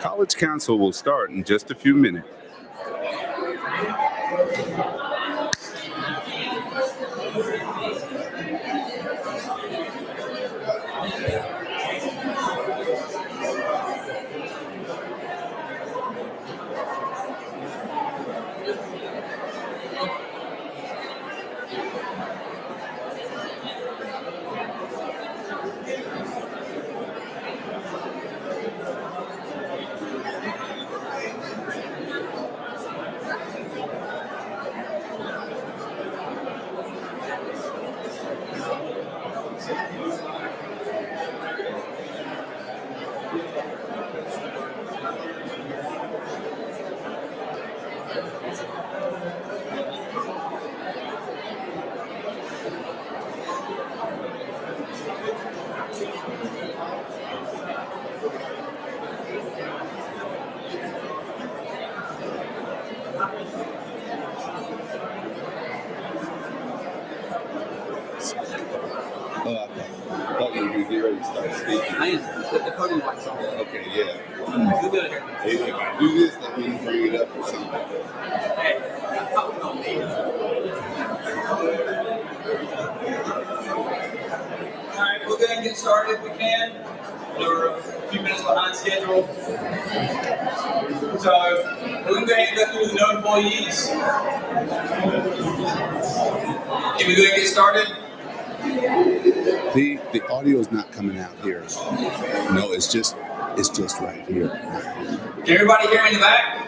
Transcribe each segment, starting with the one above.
College Council will start in just a few minutes. I am. The coding lights on. Okay, yeah. You do it here. If I do this, that means bring it up or something. Alright, we'll go ahead and get started if we can. We're a few minutes behind schedule. So we're going to go ahead and go through the no employees. Can we go ahead and get started? The audio is not coming out here. No, it's just right here. Can everybody hear me in the back?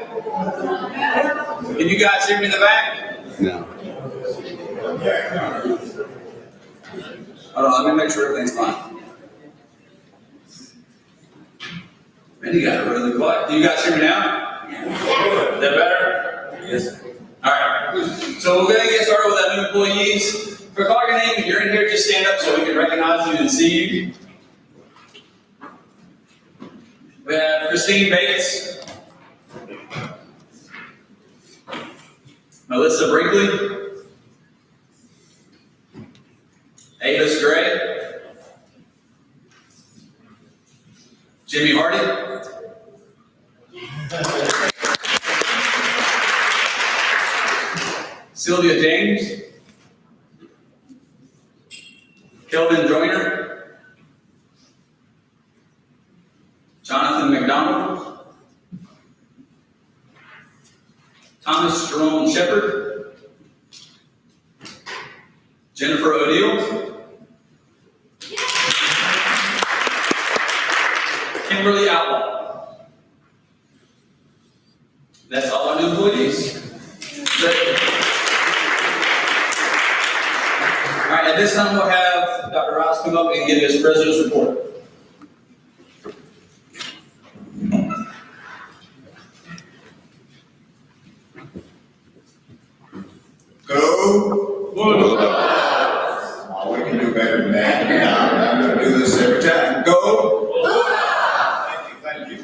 Can you guys hear me in the back? No. Hold on, let me make sure everything's fine. Man, you got it really quiet. Do you guys hear me now? Is that better? Yes. Alright. So we're going to get started with that new employees. For calling your name, if you're in here, just stand up so we can recognize you and see you. We have Christine Bates, Melissa Brinkley, Avis Gray, Jimmy Hardy, Sylvia James, Kelvin Joyner, Jonathan McDonald, Thomas Jerome Shepard, Jennifer O'Neill, Kimberly Outlaw. That's all our new employees. All right, at this time we'll have Dr. Rouse come up and give his president's report. Go. Oh, we can do better than that. I'm going to do this every time. Go. Thank you.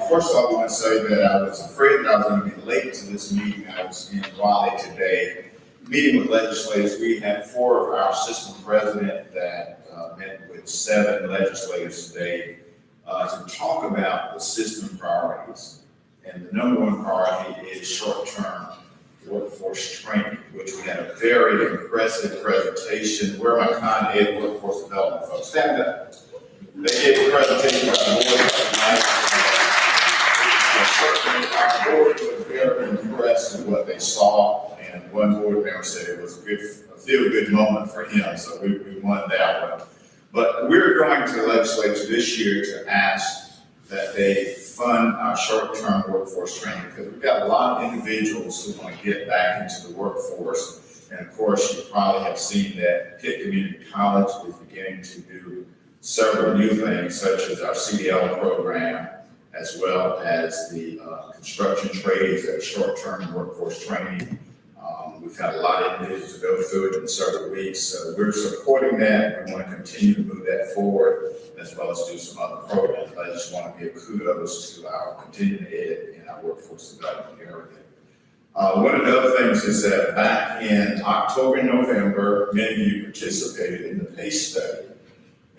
First of all, I want to say that I was afraid that I was going to be late to this meeting. I was in Raleigh today, meeting with legislators. We had 4 of our system president that met with 7 legislators today to talk about the system priorities. And the #1 priority is short-term workforce training, which we had a very impressive presentation. Where are my Con Ed workforce development folks? Stand up. They gave a presentation by the board tonight. Certainly, our board was very impressed with what they saw, and one board member said it was a feel-good moment for him, so we won that one. But we're going to the legislature this year to ask that they fund our short-term workforce training, because we've got a lot of individuals who want to get back into the workforce. And of course, you probably have seen that Pitt Community College is beginning to do several new things, such as our CDL program, as well as the construction trades and short-term workforce training. We've had a lot of individuals to go through it in several weeks, so we're supporting that. We want to continue to move that forward, as well as do some other programs. I just want to give kudos to our continuing ed and our workforce development area. One of the other things is that back in October and November, many of you participated in the PACE study.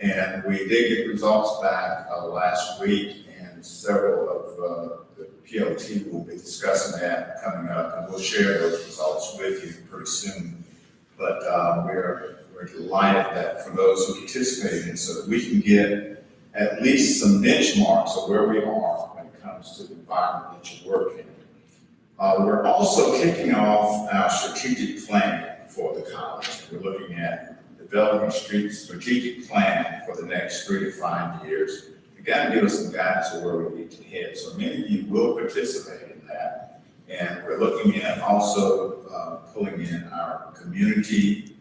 And we did get results back last week, and several of the PLT will be discussing that coming up, and we'll share those results with you pretty soon. But we're delighted that for those who participated in, so that we can get at least some benchmarks of where we are when it comes to the environment that you work in. We're also kicking off our strategic plan for the college. We're looking at developing a strategic plan for the next 3 to 5 years. You got to give us some guidance of where we need to head. So many of you will participate in that. And we're looking at also pulling in our community,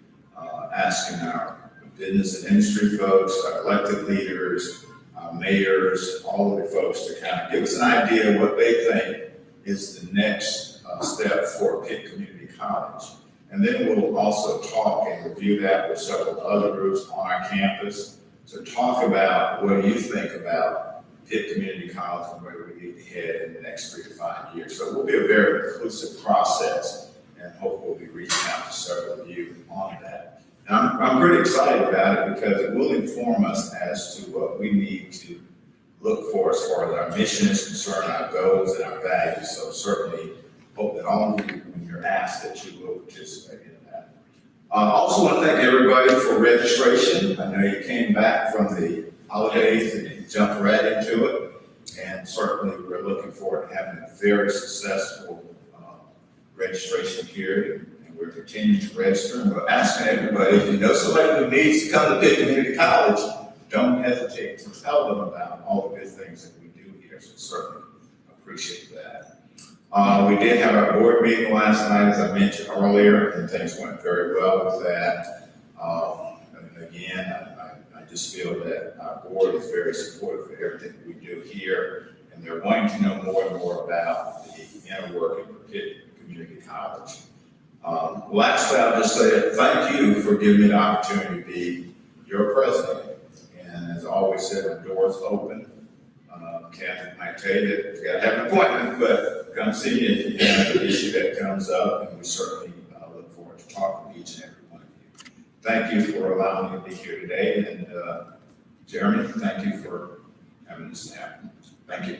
asking our business and industry folks, our elected leaders, our mayors, all of the folks to kind of give us an idea of what they think is the next step for Pitt Community College. And then we'll also talk and review that with several other groups on our campus to talk about what do you think about Pitt Community College and where we need to head in the next 3 to 5 years. So it will be a very inclusive process, and hopefully we'll be reaching out to several of you on that. And I'm pretty excited about it because it will inform us as to what we need to look for as far as our mission is concerned, our goals and our values. So certainly hope that all of you, when you're asked, that you will participate in that. I also want to thank everybody for registration. I know you came back from the holidays and you jumped right into it. And certainly we're looking forward to having a very successful registration period. And we're continuing to register. And we're asking everybody, if you know somebody who needs to come to Pitt Community College, don't hesitate to tell them about all the good things that we do here. So certainly appreciate that. We did have our board meeting last night, as I mentioned earlier, and things went very well with that. And again, I just feel that our board is very supportive of everything we do here, and they're wanting to know more and more about the inner working of Pitt Community College. Lastly, I'll just say thank you for giving me the opportunity to be your president. And as I always said, the door's open. Catherine might tell you that you got to have an appointment, but come see me if you have an issue that comes up, and we certainly look forward to talking to each and every one of you. Thank you for allowing me to be here today, and Jeremy, thank you for having this happen. Thank you.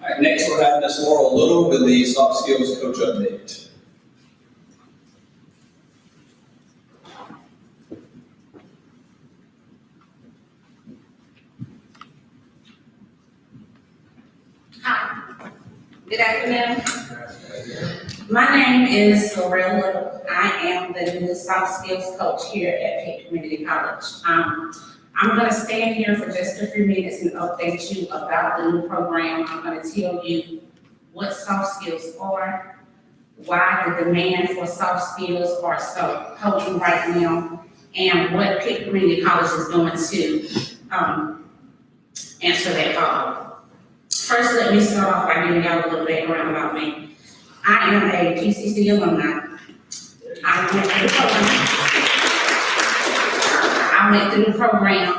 All right, next we'll have Ms. Laurel Little with the soft skills coach update. Hi, good afternoon. My name is Laurel Little. I am the new soft skills coach here at Pitt Community College. I'm going to stand here for just a few minutes and update you about the new program. I'm going to tell you what soft skills are, why the demand for soft skills are so potent right now, and what Pitt Community College is going to answer that call. First, let me start off by giving y'all a little background about me. I am a PCC alumni. I went through the program.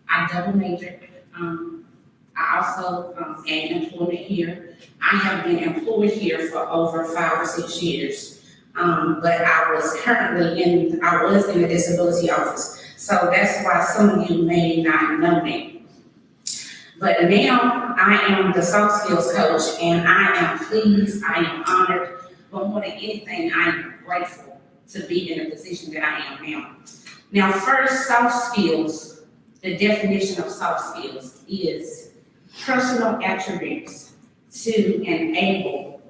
I double majored. I also gained employment here. I have been employed here for over 5 or 6 years. But I was in the disability office. So that's why some of you may not know me. But now I am the soft skills coach, and I am pleased, I am honored, but more than anything, I am grateful to be in the position that I am now. Now, first, soft skills, the definition of soft skills is personal attributes to enable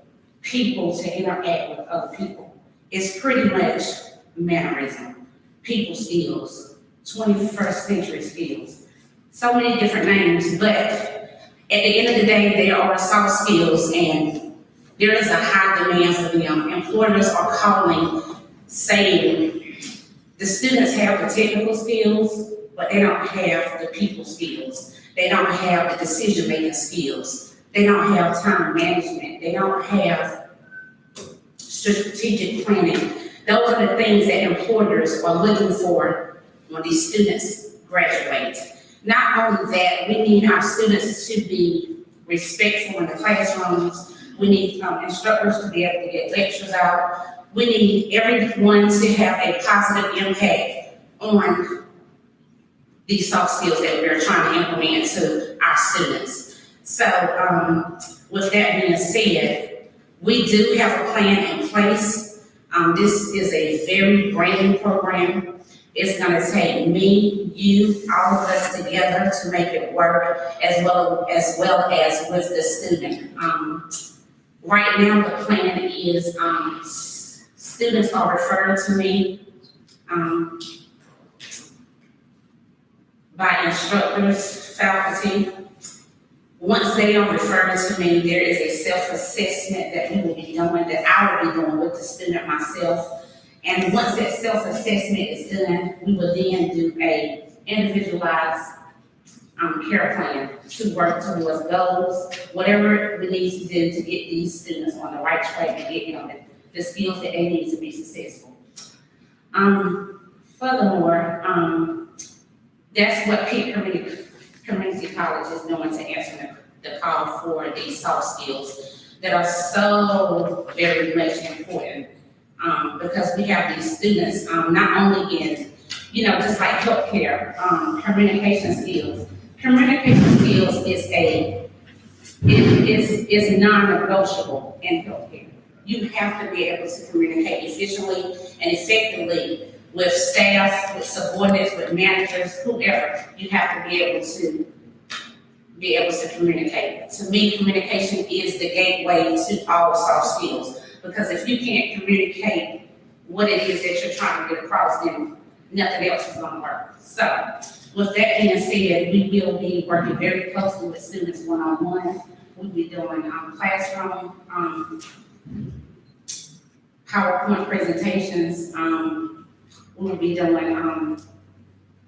people to interact with other people. It's pretty much mannerism, people skills, 21st century skills. So many different names, but at the end of the day, they are soft skills, and there is a high demand for them. Employers are calling, saying the students have the technical skills, but they don't have the people skills. They don't have the decision-making skills. They don't have time management. They don't have strategic planning. Those are the things that employers are looking for when these students graduate. Not only that, we need our students to be respectful in the classrooms. We need instructors to be able to get lectures out. We need everyone to have a positive impact on these soft skills that we're trying to implement to our students. So with that being said, we do have a plan in place. This is a very brand new program. It's gonna take me, you, all of us together to make it work as well as with the student. Right now, the plan is students are referred to me by instructors, faculty. Once they are referred to me, there is a self-assessment that we will be doing, that I will be doing with the student myself. And once that self-assessment is done, we will then do a individualized care plan to work towards goals, whatever we need to do to get these students on the right track and get them the skills that they need to be successful. Furthermore, that's what Pitt Community College is doing to answer the call for these soft skills that are so very much important. Because we have these students, not only in, just like healthcare, communication skills. Communication skills is non-negotiable in healthcare. You have to be able to communicate efficiently and effectively with staff, with subordinates, with managers, whoever. You have to be able to communicate. To me, communication is the gateway to all soft skills. Because if you can't communicate what it is that you're trying to get across, then nothing else is gonna work. So, with that being said, we will be working very closely with students one-on-one. We'll be doing classroom, PowerPoint presentations. We'll be doing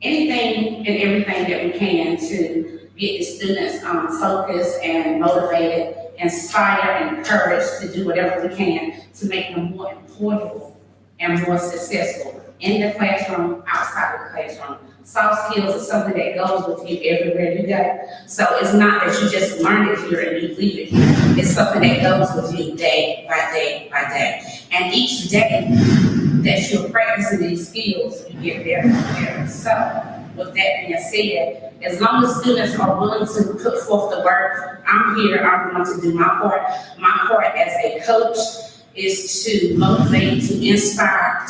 anything and everything that we can to get the students focused and motivated, inspire, encouraged to do whatever we can to make them more employable and more successful in the classroom, outside of the classroom. Soft skills is something that goes with you everywhere you go. So it's not that you just learn it here and you leave it here. It's something that goes with you day by day by day. And each day that you're practicing these skills, you get better and better. So with that being said, as long as students are willing to put forth the work, I'm here, I'm going to do my part. My part as a coach is to motivate, to inspire,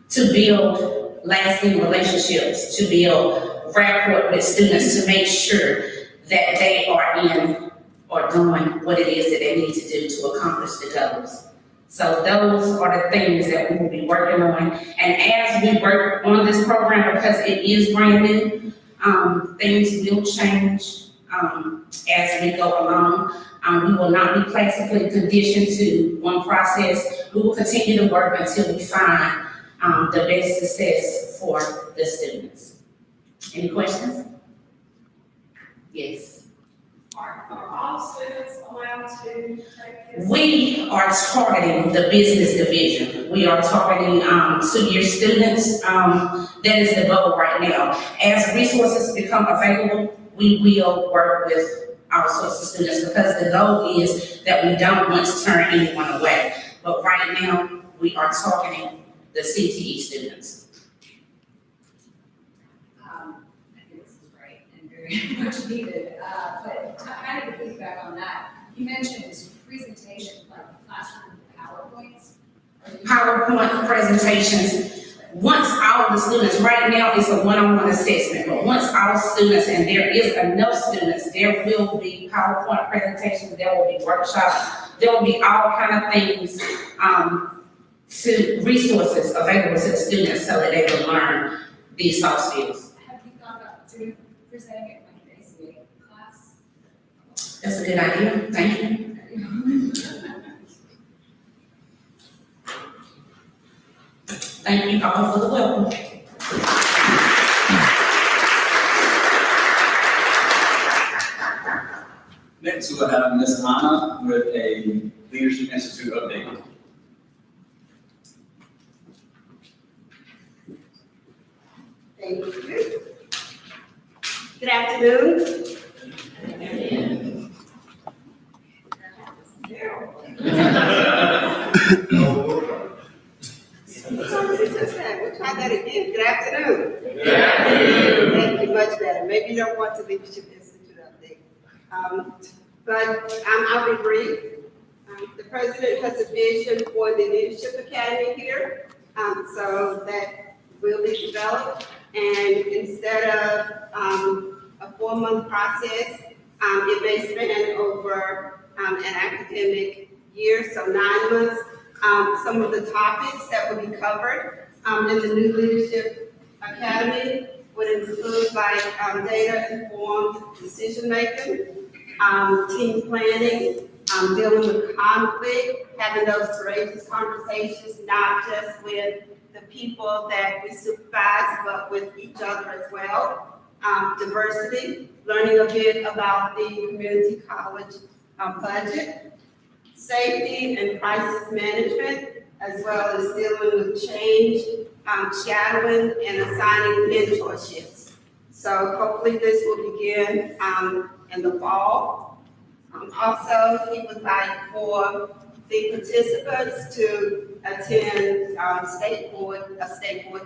to build lasting relationships, to build rapport with students, to make sure that they are in or doing what it is that they need to do to accomplish the goals. So those are the things that we will be working on. And as we work on this program, because it is brand new, things will change as we go along. We will not be classically conditioned to one process. We will continue to work until we find the best success for the students. Any questions? Yes. Are all students allowed to take this? We are targeting the business division. We are targeting 2-year students. That is the goal right now. As resources become available, we will work with our sorts of students because the goal is that we don't want to turn anyone away. But right now, we are targeting the CTE students. I think this is great and very much needed, but kind of to piggyback on that, you mentioned this presentation, like classroom PowerPoints. PowerPoint presentations. Once all the students, right now it's a one-on-one assessment, but once all students, and there is enough students, there will be PowerPoint presentations, there will be workshops, there will be all kind of things, to resources available to the students so that they can learn these soft skills. Have you thought about doing, presenting it like an ACA class? That's a good idea, thank you. Thank you all for the welcome. Next, we'll have Ms. Anna with a Leadership Institute update. Thank you. Good afternoon. We'll try that again. Good afternoon. Thank you, much better. Maybe you don't want to Leadership Institute update. But I'll be brief. The president has a vision for the Leadership Academy here, so that will be developed. And instead of a 4-month process, it may span over an academic year, so 9 months. Some of the topics that will be covered in the new Leadership Academy would include like data-informed decision-making, team planning, dealing with conflict, having those courageous conversations, not just with the people that we supervise, but with each other as well. Diversity, learning a bit about the community college budget, safety and crisis management, as well as dealing with change, shadowing, and assigning mentorships. So hopefully this will begin in the fall. Also, we would like for the participants to attend a state board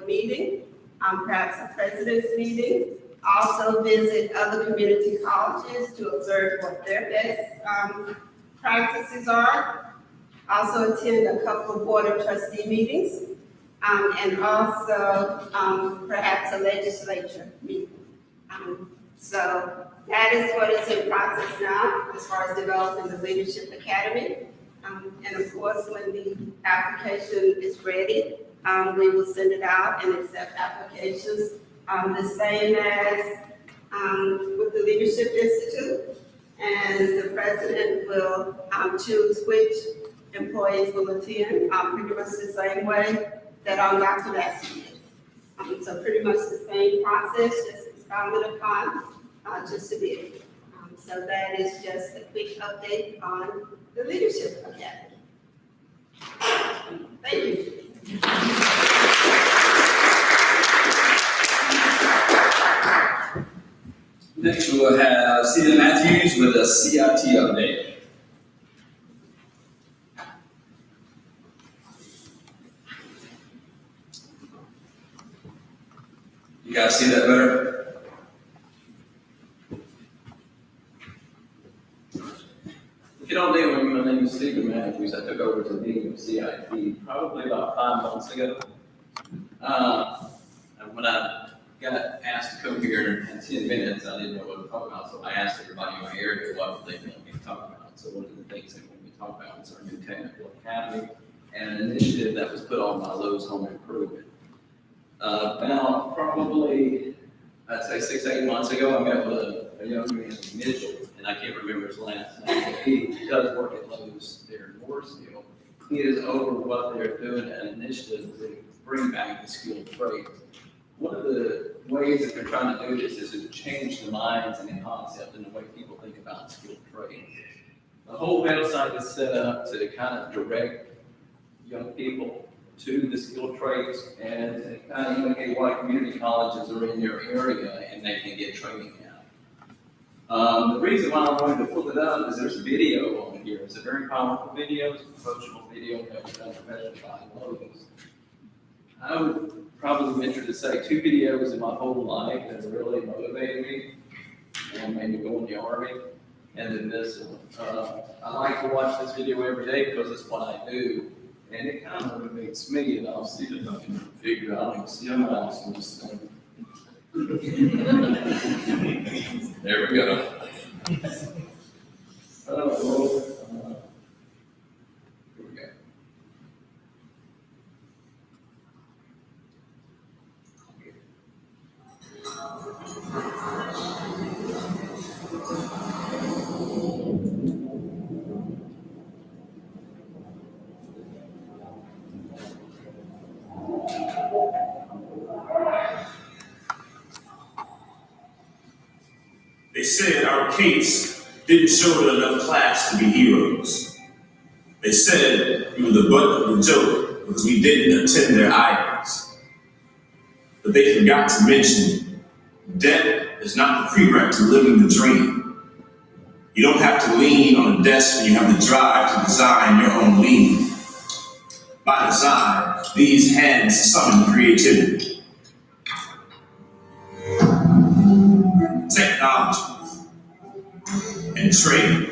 meeting, perhaps a president's meeting. Also visit other community colleges to observe what their best practices are. Also attend a couple of board of trustee meetings, and also perhaps a legislature meeting. So that is what is in process now as far as developing the Leadership Academy. And of course, when the application is ready, we will send it out and accept applications, the same as with the Leadership Institute. And the president will choose which employees will attend, pretty much the same way that Dr. Lassie did. So pretty much the same process, just expounded upon, just a bit. So that is just a quick update on the Leadership Academy. Thank you. Next, we will have Stephen Matthews with a CIT update. You guys see that better? If you don't know me, my name is Stephen Matthews. I took over to lead of CIT probably about 5 months ago. And when I got asked to come here in 10 minutes, I didn't know what to talk about, so I asked everybody in my area what they wanted me to talk about. So one of the things they wanted me to talk about was our new technical academy and an initiative that was put on by Lowe's Home Improvement. About probably, I'd say 6 to 8 months ago, I met with a young man, Mitchell, and I can't remember his last name. He does work at Lowe's there in Mooresville. He is over what they're doing, an initiative to bring back the skilled trades. One of the ways that they're trying to do this is to change the minds and the concept and the way people think about skilled trades. The whole website is set up to kind of direct young people to the skilled trades and to kind of indicate what community colleges are in your area and they can get training at. The reason why I wanted to pull it up is there's a video on here. It's a very powerful video. It's a professional video that was done professionally by Lowe's. I would probably venture to say 2 videos in my whole life that really motivated me and made me go in the Army. And then this one. I like to watch this video every day because it's what I do. And it kind of motivates me, and I'll see if I can figure out and see a mouse on this thing. There we go. Here we go. They said our Kates didn't show them enough class to be heroes. They said we were the butt of the joke because we didn't attend their items. But they forgot to mention debt is not the prereq to living the dream. You don't have to lean on a desk when you have the drive to design your own lean. By design, these hands summon creativity. Technology and trade,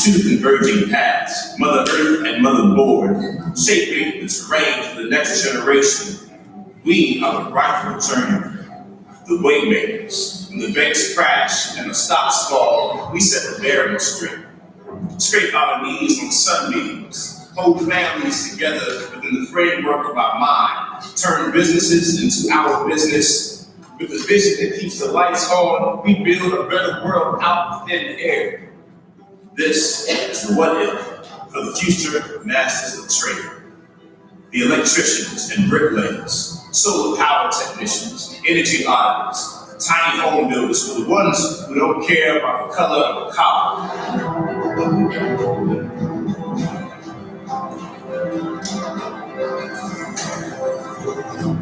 two converging paths, Mother Earth and Mother Board, shaping the terrain for the next generation. We are the rightful journey, the waymakers. When the banks crash and the stocks fall, we set the bearing straight. Scrape our knees on sunbeams, hold families together within the framework of our mind, turn businesses into our business. With the vision that keeps the lights on, we build a better world out in the air. This is the what if for the future masters of trade. The electricians and bricklayers, solar power technicians, energy auditors, tiny home builders for the ones who don't care about the color of the collar.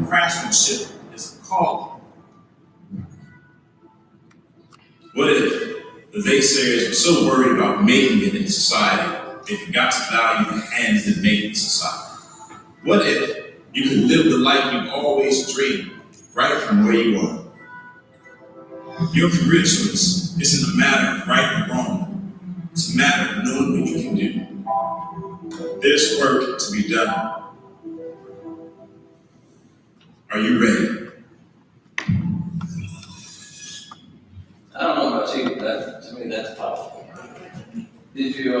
Craftsmanship is a calling. What if the naysayers were so worried about making it in society, they forgot to value the hands that make the society? What if you could live the life you've always dreamed, right from where you are? Your career choice isn't a matter of right or wrong. It's a matter of knowing what you can do. There's work to be done. Are you ready? I don't know about you, but to me, that's powerful. Did you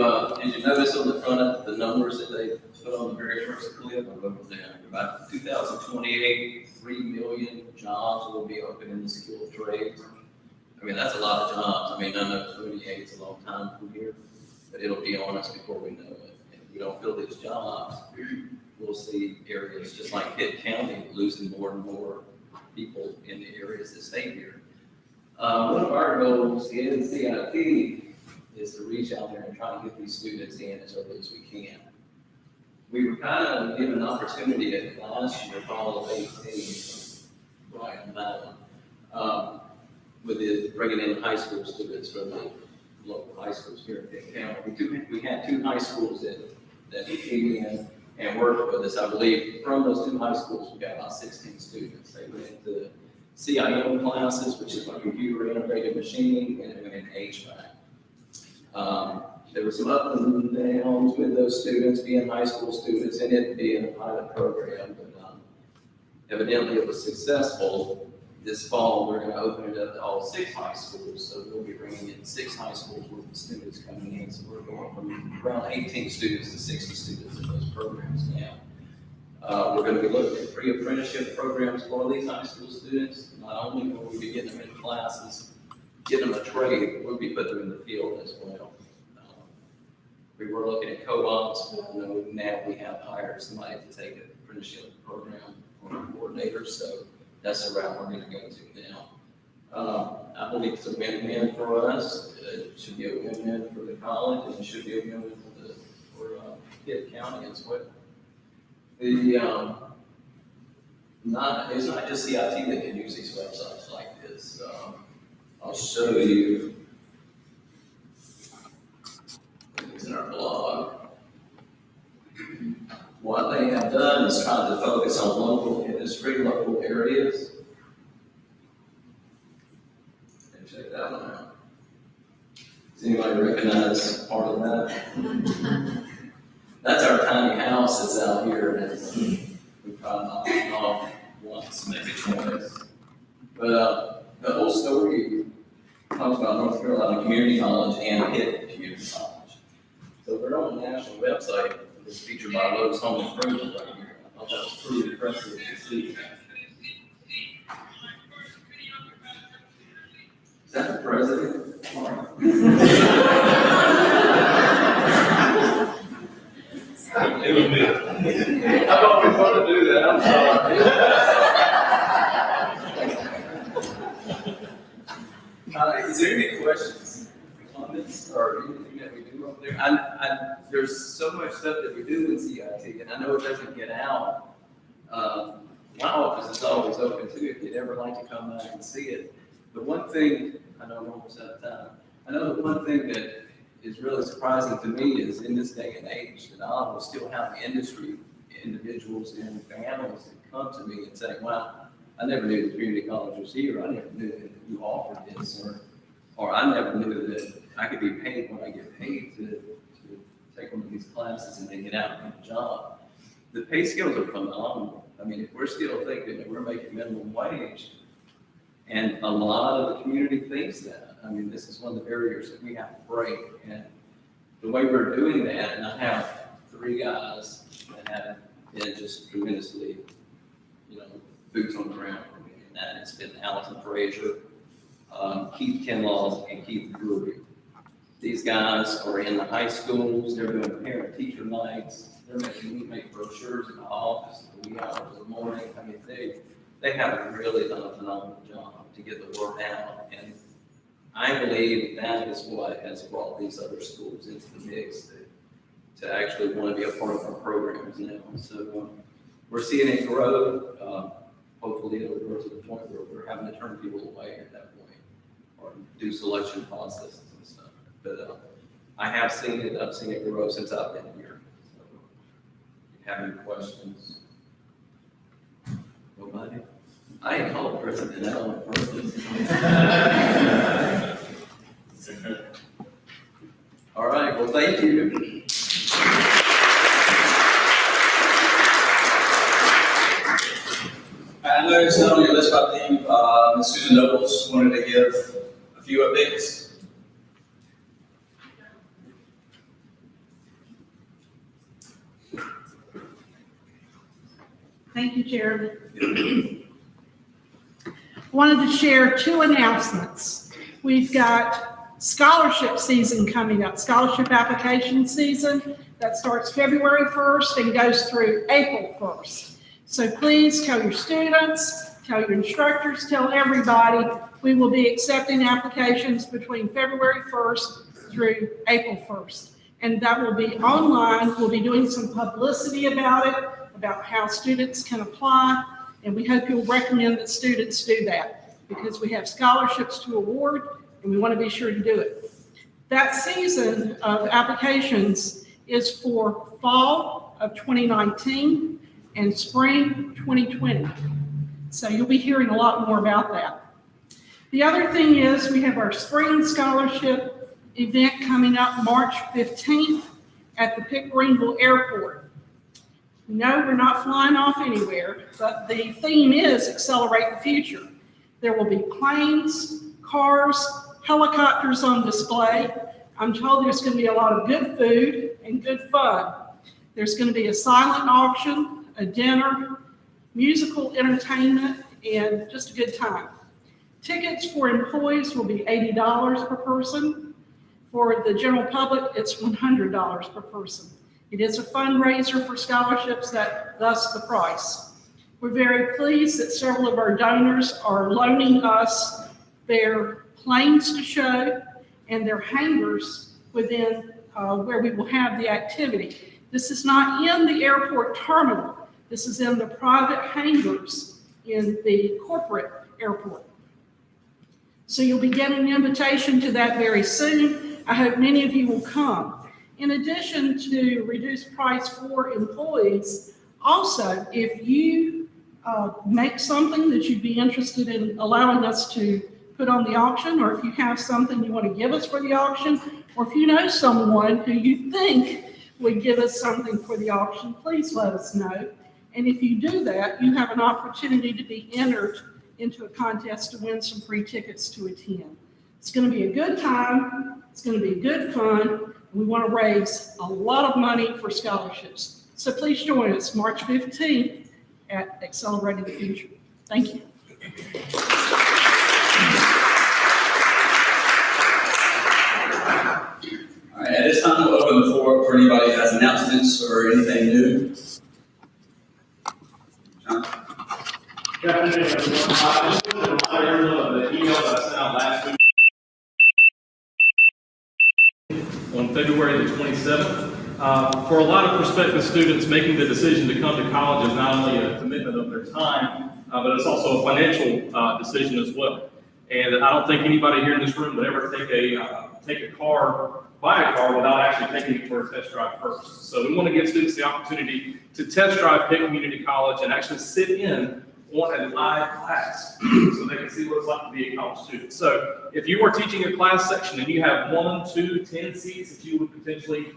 notice on the front of the numbers that they put on the very first clip? I wrote them down. About 2028, 3 million jobs will be open in the skilled trades. I mean, that's a lot of jobs. I mean, I know 28 is a long time from here, but it'll be on us before we know it. And if we don't fill these jobs, we'll see areas just like Pitt County losing more and more people in the areas that stay here. One of our goals in CIP is to reach out there and try to get these students in as early as we can. We were kind of given an opportunity at last year, fall of 18, right on that one, with the bringing in high school students from the local high schools here in Pitt County. We had 2 high schools that came in and worked with us. I believe from those 2 high schools, we got about 16 students. They went into CIM classes, which is like computer integrated machining, and then HVAC. There were some ups and downs with those students being high school students and it being a pilot program, but evidently it was successful. This fall, we're going to open it up to all 6 high schools, so we'll be bringing in 6 high schools with the students coming in. So we're going from around 18 students to 60 students in those programs now. We're going to be looking at pre-apprenticeship programs for these high school students. Not only will we be getting them in classes, getting them a trade, but we'll be putting them in the field as well. We were looking at co-ops, but now we have hired somebody to take an apprenticeship program for our coordinators, so that's the route we're going to go to now. I believe it's a win-win for us. It should be a win-win for the college, and it should be a win-win for Pitt County as well. It's not just CIT that can use these websites like this. I'll show you. It's in our blog. What they have done is trying to focus on local industry, local areas. And check that one out. Does anybody recognize part of that? That's our tiny house that's out here, and we probably knocked it off once, maybe twice. But the whole story talks about North Carolina Community College and Pitt Community College. So we're on the national website. It's featured by Lowe's Home Improvement right here. I thought that was pretty impressive to see. Is that the president? It was me. I've always wanted to do that, I'm sorry. Is there any questions, comments, or anything that we do up there? There's so much stuff that we do in CIT, and I know it doesn't get out my office is always open too, if you'd ever like to come by and see it. The one thing, I know I'm almost out of time, I know the one thing that is really surprising to me is in this day and age, that I will still have industry individuals and families that come to me and say, wow, I never knew the community college was here, I never knew that you offered this, or I never knew that I could be paid when I get paid to take one of these classes and then get out and get a job. The pay scales are phenomenal. I mean, if we're still thinking that we're making minimum wage, and a lot of the community thinks that, I mean, this is one of the barriers that we have to break. And the way we're doing that, and I have 3 guys that have been just tremendously, boots on the ground for me, and that has been Allison Frazier, Keith Kinlaw, and Keith Drury. These guys are in the high schools, they're doing parent-teacher nights, they're making me make brochures in the office in the wee hours of the morning. I mean, they have really done a phenomenal job to get the word out, and I believe that is what has brought these other schools into the mix to actually want to be a part of our programs now. So we're seeing it grow. Hopefully it'll grow to the point where we're having to turn people away at that point or do selection processes and stuff. But I have seen it. I've seen it grow since I've been here. So if you have any questions, nobody? I ain't called president now on purpose. All right, well, thank you. I noticed on your list, I believe, Ms. Susan Nobles wanted to give a few updates. Thank you, Chairman. Wanted to share 2 announcements. We've got scholarship season coming up, scholarship application season that starts February 1st and goes through April 1st. So please tell your students, tell your instructors, tell everybody, we will be accepting applications between February 1st through April 1st. And that will be online. We'll be doing some publicity about it, about how students can apply. And we hope you'll recommend that students do that because we have scholarships to award and we want to be sure to do it. That season of applications is for fall of 2019 and spring 2020. So you'll be hearing a lot more about that. The other thing is we have our spring scholarship event coming up March 15th at the Pitt Greenville Airport. No, we're not flying off anywhere, but the theme is Accelerate the Future. There will be planes, cars, helicopters on display. I'm told there's going to be a lot of good food and good fun. There's going to be a silent auction, a dinner, musical entertainment, and just a good time. Tickets for employees will be $80 per person. For the general public, it's $100 per person. It is a fundraiser for scholarships, thus the price. We're very pleased that several of our donors are loaning us their planes to show and their hangars within where we will have the activity. This is not in the airport terminal. This is in the private hangars in the corporate airport. So you'll be getting an invitation to that very soon. I hope many of you will come. In addition to reduced price for employees, also, if you make something that you'd be interested in allowing us to put on the auction, or if you have something you want to give us for the auction, or if you know someone who you think would give us something for the auction, please let us know. And if you do that, you have an opportunity to be entered into a contest to win some free tickets to attend. It's going to be a good time. It's going to be good fun. We want to raise a lot of money for scholarships. So please join us March 15th at Accelerating the Future. Thank you. All right, at this time, we'll open the floor for anybody that has announcements or anything new. John? Good afternoon, everyone. I just wanted to remind everyone of the email that I sent out last week. On February the 27th, For a lot of prospective students, making the decision to come to college is not only a commitment of their time, but it's also a financial decision as well. And I don't think anybody here in this room would ever buy a car without actually taking it for a test drive first. So we want to give students the opportunity to test drive Pitt Community College and actually sit in on a live class so they can see what it's like to be a college student. So if you are teaching a class section and you have 1, 2, 10 seats that you would potentially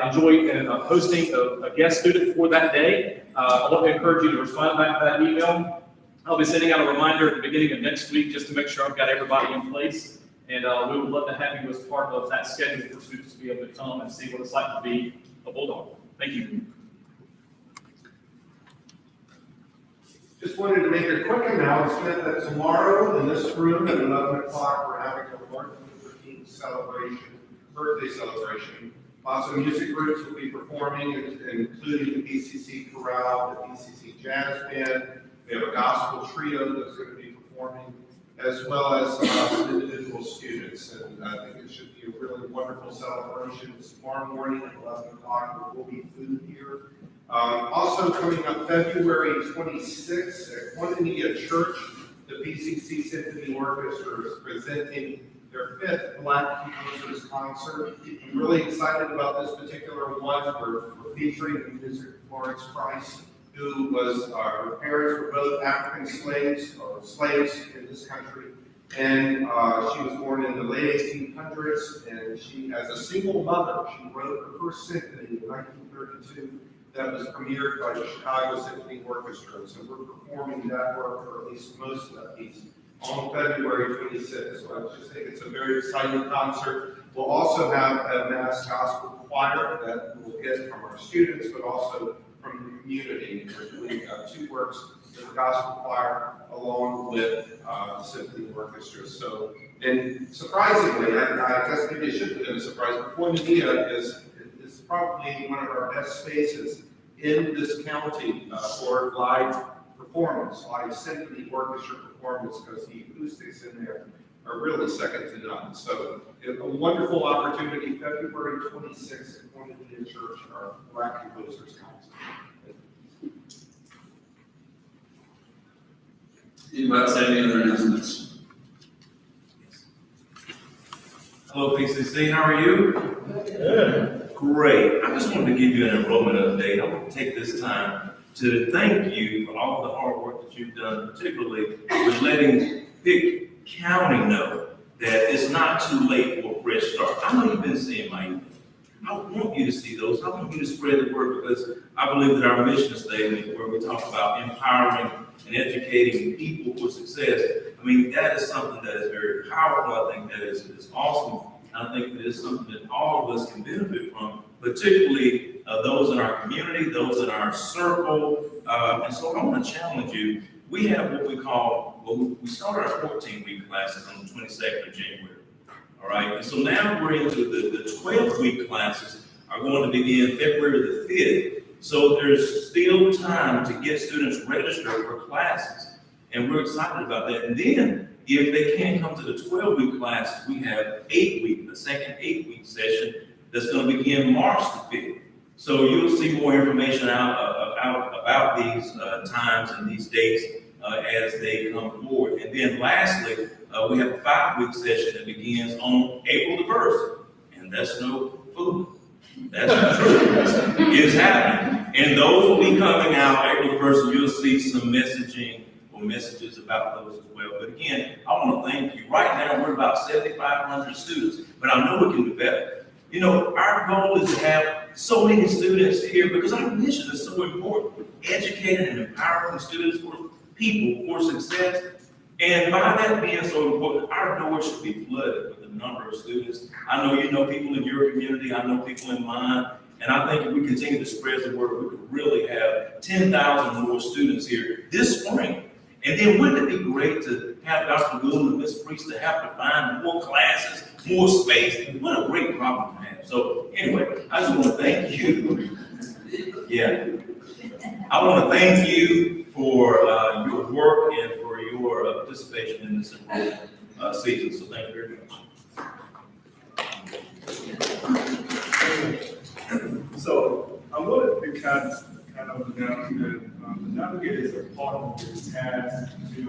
enjoy hosting a guest student for that day, I want to encourage you to respond back to that email. I'll be sending out a reminder at the beginning of next week just to make sure I've got everybody in place. And we would love to have you as part of that schedule for students to be able to come and see what it's like to be a Bulldog. Thank you. Just wanted to make a quick announcement that tomorrow in this room at 11 o'clock, we're having a Martin Luther King birthday celebration. Lots of music groups will be performing, including the BCC Chorale, the BCC Jazz Band. We have a gospel trio that's going to be performing, as well as some individual students. And I think it should be a really wonderful celebration. It's tomorrow morning at 11 o'clock. There will be food here. Also coming up February 26th at Koinonia Church, the BCC Symphony Orchestra is presenting their 5th Black Composers Concert. I'm really excited about this particular one. We're featuring the music of Florence Price, who was, her parents were both African slaves, or slaves in this country. And she was born in the late 1800s, and she, as a single mother, she wrote her first symphony in 1932 that was premiered by the Chicago Symphony Orchestra. So we're performing that work, or at least most of that piece, on February 26th. So I just think it's a very exciting concert. We'll also have a mass gospel choir that we'll get from our students, but also from the community. We're doing 2 works with the gospel choir along with the symphony orchestra. So, and surprisingly, I guess maybe it shouldn't have been a surprise, but Koinonia is probably one of our best spaces in this county for live performance, live symphony orchestra performance, because the acoustics in there are really second to none. So a wonderful opportunity, February 26th at Koinonia Church, our Black Composers Concert. Anybody else have any other announcements? Hello, PCC, how are you? Good. Great. I just wanted to give you an enrollment update. I want to take this time to thank you for all the hard work that you've done, particularly with letting Pitt County know that it's not too late for a fresh start. I know you've been seeing my emails. I want you to see those. I want you to spread the word, because I believe that our mission statement, where we talk about empowering and educating people for success, I mean, that is something that is very powerful. I think that is awesome. I think that is something that all of us can benefit from, particularly those in our community, those in our circle. And so I want to challenge you. We have what we call, we started our 14-week classes on the 22nd of January. All right. And so now we're into the 12-week classes are going to begin February the 5th. So there's still time to get students registered for classes. And we're excited about that. And then if they can't come to the 12-week classes, we have the second 8-week session that's going to begin March the 5th. So you'll see more information out about these times and these dates as they come forward. And then lastly, we have a 5-week session that begins on April the 1st. And that's no food. That's true. It's happening. And those will be coming out April the 1st, and you'll see some messaging or messages about those as well. But again, I want to thank you. Right now, we're about 7,500 students, but I know we can do better. You know, our goal is to have so many students here because our mission is so important. Educating and empowering students for people for success. And by that being so important, our doors should be flooded with the number of students. I know you know people in your community. I know people in mine. And I think if we continue to spread the word, we could really have 10,000 more students here this spring. And then wouldn't it be great to have Dr. Gould and Ms. Priest to have to find more classes, more space? What a great problem to have. So anyway, I just want to thank you. Yeah. I want to thank you for your work and for your participation in this enrollment season. So thank you very much. So wanted to kind of announce that the navigators are part of this task to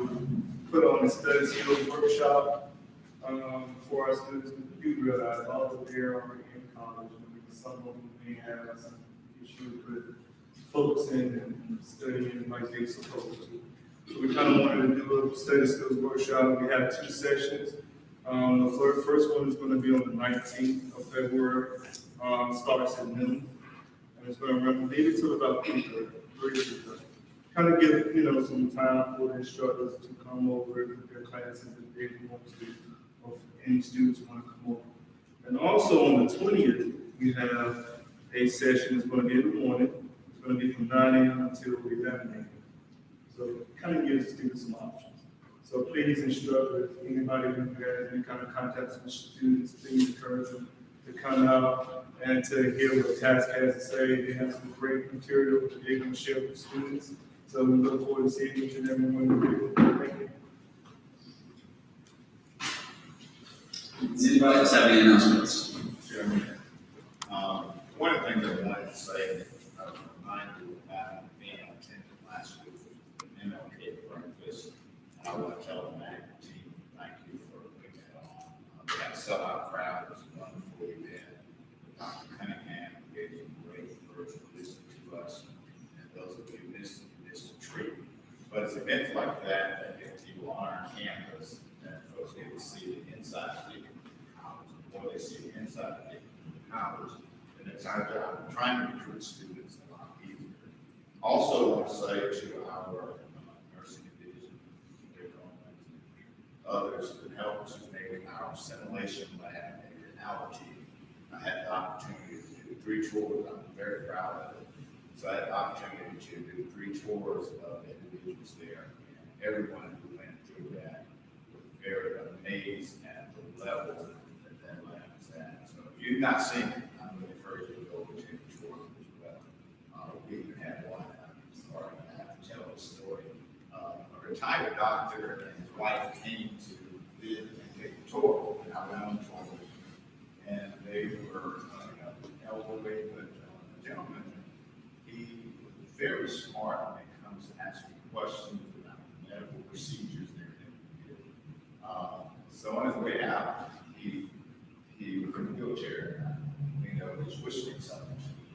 put on a study skills workshop for our students. We do realize all of them are in college, and some of them may have some issues with focusing and studying like they're supposed to. So we kind of wanted to do a study skills workshop. We have 2 sessions. The first one is going to be on the 19th of February. Starts at noon, and it's going to run maybe till about 3:30. Kind of give some time for the instructors to come over with their classes if they want to, or if any students want to come over. And also on the 20th, we have a session. It's going to be in the morning. It's going to be from 9 a.m. until 11 a.m. So it kind of gives the students some options. So please, instructors, anybody who has any kind of contacts with students, please encourage them to come out and to hear what TASC has to say. They have some great material that they're going to share with students. So we look forward to seeing each and every one of you. Thank you. Does anybody else have any announcements? Sure. One of the things I wanted to say, I was reminded about being attended last week with the MLK breakfast. And I want to tell the MAC team, thank you for putting that on. We had a sellout crowd. It was a wonderful event. Dr. Cunningham gave some great words to listen to us. And those of you who missed a treat. But it's events like that get people on our campus, and folks get to see the inside of the college. The more they see the inside of the college, and it's our job trying to recruit students a lot easier. Also, I want to say to our nursing division, others that helped to make our simulation lab a reality. I had the opportunity to do 3 tours. I'm very proud of it. So I had the opportunity to do 3 tours of individuals there, and everyone who went through that was very amazed at the level that lab is at. So if you've not seen it, I'm going to encourage you to go to the tour as well. We even had one, sorry, I have to tell a story. A retired doctor and his wife came to visit and take a tour, and I went on the tour, and they were elderly, but a gentleman, he was very smart when it comes to asking questions about medical procedures and everything. So on his way out, he was in a wheelchair, he was whispering something to me.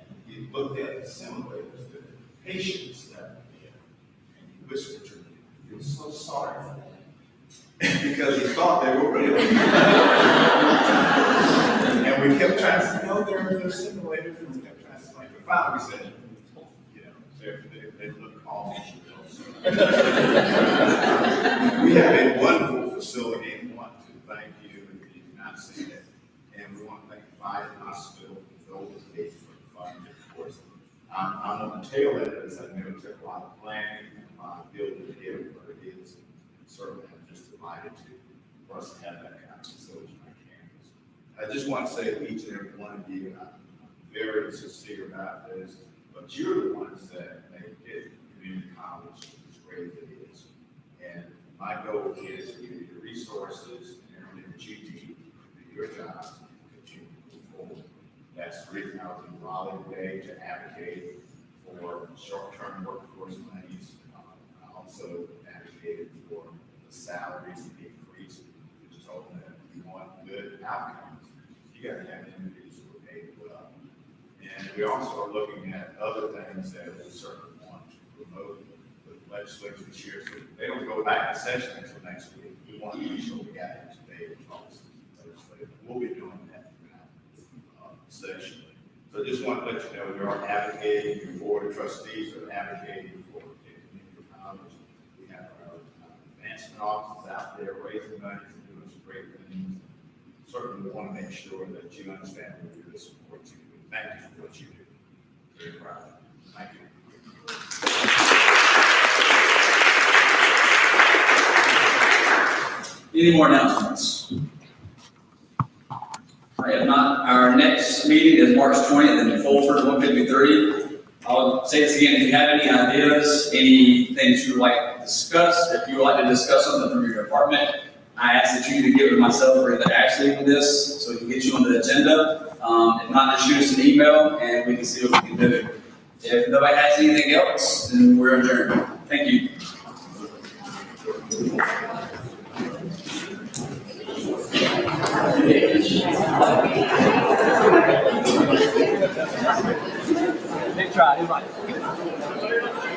And he looked at the simulators, the patients that were there, and he whispered to me, he was so sorry for them. Because he thought they were real. And we kept trying to say, no, they're simulators, and we kept trying to explain. But finally we said, they look almost real. We have a wonderful facility, and we want to thank you if you've not seen it. And we want to thank Fire Hospital for those days for the funding, of course. I'm on the tail end of this. I know it took a lot of planning and a lot of building to get it where it is. Certainly, I'm just delighted for us to have that kind of facility on campus. I just want to say to each and every one of you, I'm very sincere about this, but you're the ones that make it community college as great as it is. And my goal is to give you the resources and everything that you need to do your jobs and continue to move forward. That's the reason I was in Raleigh today to advocate for short-term workforce monies. I also advocated for the salaries to be increased. We just told them that if you want good outcomes, you got to have individuals who are paid well. And we also are looking at other things that we certainly want to promote with legislature this year. So they don't go back to session until next week. We want to make sure we got it today with policy legislature. We'll be doing that throughout the session. So I just want to let you know we are advocating, your board of trustees are advocating for community college. We have our advancement offices out there raising money and doing some great things. Certainly we want to make sure that you understand we're here to support you. Thank you for what you do. Very proud of you. Thank you. Any more announcements? All right, if not, our next meeting is March 20th in Fulford, 153. I'll say this again, if you have any ideas, any things you would like to discuss, if you would like to discuss something from your department, I ask that you either get with myself or either Ashley with this, so we can get you on the agenda. If not, just shoot us an email and we can see what we can do. If nobody has anything else, then we're adjourned. Thank you. Big try, everybody.